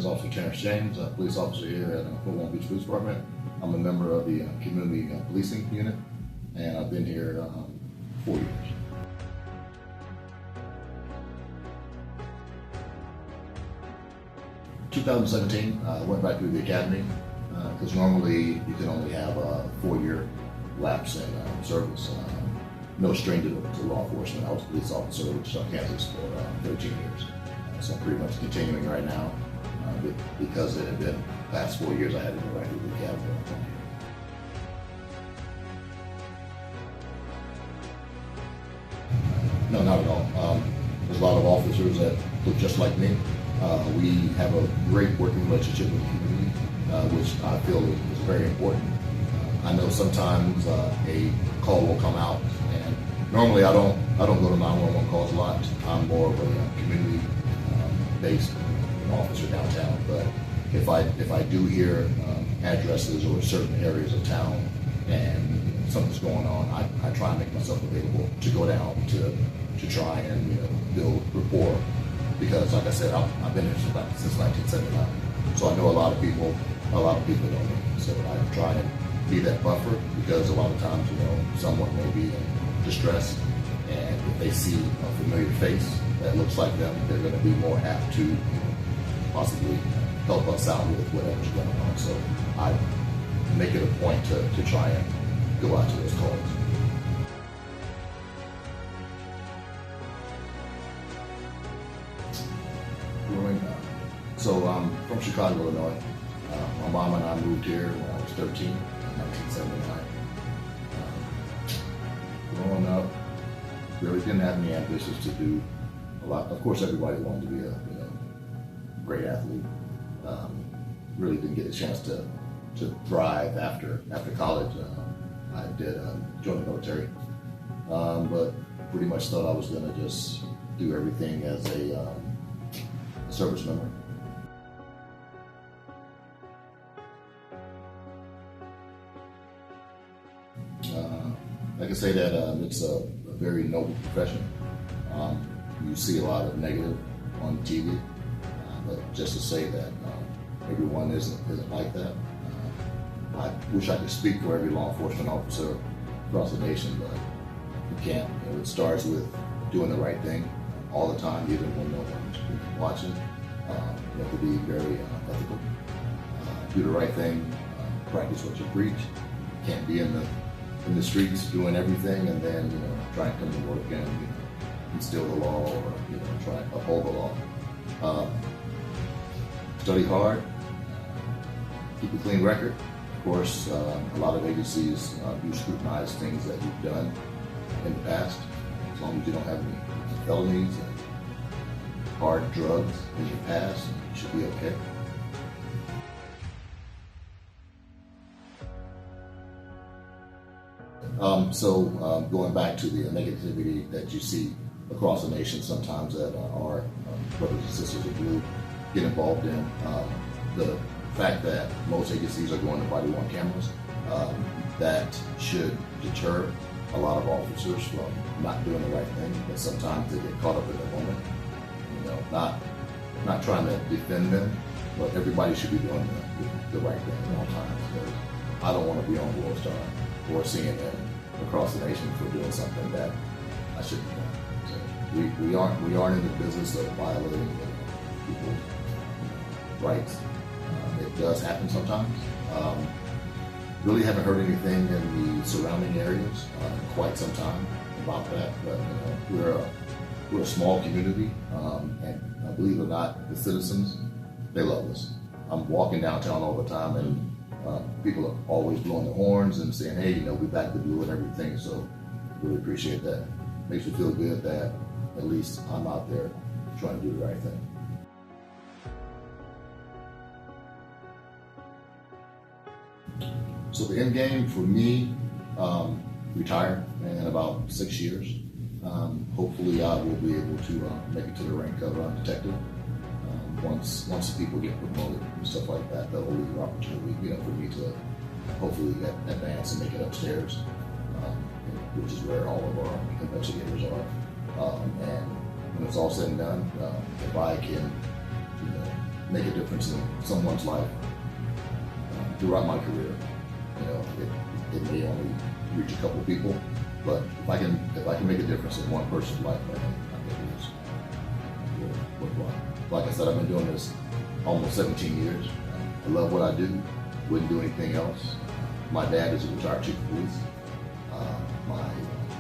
is Officer Terrence James, a police officer here at Fort Walton Beach Police Department. I'm a member of the Community Policing Unit, and I've been here 4 years. In 2017, I went back to the academy because normally you can only have a 4-year lapse in service. No stranger to law enforcement. I was a police officer with Kansas for 13 years. So I'm pretty much continuing right now. Because it had been the past 4 years, I had to go back to the academy. No, not at all. There's a lot of officers that look just like me. We have a great working relationship with the community, which I feel is very important. I know sometimes a call will come out, and normally I don't go to 911 calls a lot. I'm more of a community-based officer downtown. But if I do hear addresses or certain areas of town and something's going on, I try and make myself available to go down to try and build rapport. Because like I said, I've been here since 1979, so I know a lot of people know me. So I try and be that buffer, because a lot of times someone may be in distress, and if they see a familiar face that looks like them, they're going to be more apt to possibly help us out with whatever's going on. So I make it a point to try and go out to those calls. So I'm from Chicago, Illinois. My mom and I moved here when I was 13 in 1979. Growing up, really didn't have any ambitions to do a lot. Of course, everybody wanted to be a great athlete. Really didn't get a chance to thrive after college. I did join the military, but pretty much thought I was going to just do everything as a service member. I can say that it's a very noble profession. You see a lot of negative on TV, but just to say that everyone isn't like that. I wish I could speak for every law enforcement officer across the nation, but you can't. It starts with doing the right thing all the time, even when no one's watching. You have to be very ethical. Do the right thing. Practice what you preach. You can't be in the streets doing everything and then try and come to work and instill the law or try and uphold the law. Study hard. Keep a clean record. Of course, a lot of agencies do scrutinize things that you've done in the past. As long as you don't have any felonies and hard drugs in your past, you should be okay. Going back to the negativity that you see across the nation sometimes that our brothers and sisters of blue get involved in, the fact that most agencies are going to body-worn cameras, that should deter a lot of officers from not doing the right thing, but sometimes they get caught up in the moment. Not trying to defend them, but everybody should be doing the right thing at all times. Because I don't want to be on World Star or CNN across the nation for doing something that I shouldn't be doing. So we aren't in the business of violating people's rights. It does happen sometimes. Really haven't heard anything in the surrounding areas in quite some time about that. But we're a small community, and believe it or not, the citizens, they love us. I'm walking downtown all the time, and people are always blowing their horns and saying, "Hey, we back the blue" and everything. So really appreciate that. Makes me feel good that at least I'm out there trying to do the right thing. So the end game for me, retire in about 6 years. Hopefully I will be able to make it to the rank of detective. Once people get promoted and stuff like that, that will leave an opportunity for me to hopefully advance and make it upstairs, which is where all of our investigators are. And when it's all said and done, if I can make a difference in someone's life throughout my career. You know, it may only reach a couple of people, but if I can make a difference in one person's life, I think it's worthwhile. Like I said, I've been doing this almost 17 years. I love what I do. Wouldn't do anything else. My dad is a retired chief of police. My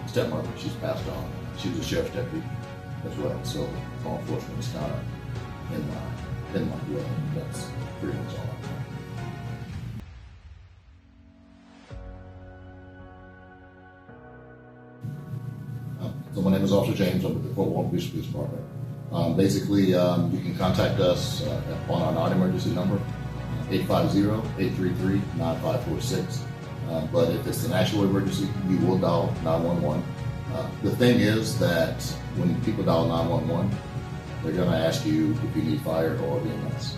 stepmother, she's passed on. She was a sheriff's deputy as well. So law enforcement is kind of in my blood. That's pretty much all I know. So my name is Officer James. I'm with the Fort Walton Beach Police Department. Basically, you can contact us on our non-emergency number, 850-833-9546. But if it's an actual emergency, you will dial 911. The thing is that when people dial 911, they're going to ask you if you need fire or EMS.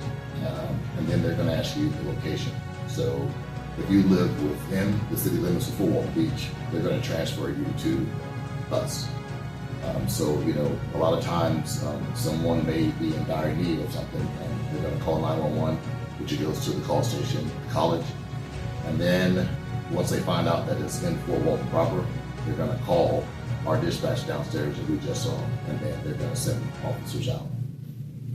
And then they're going to ask you the location. So if you live within the city limits of Fort Walton Beach, they're going to transfer you to us. So, you know, a lot of times someone may be in dire need of something and they're going to call 911, which goes to the call station, the college. And then once they find out that it's in Fort Walton proper, they're going to call our dispatch downstairs that we just saw, and then they're going to send officers out.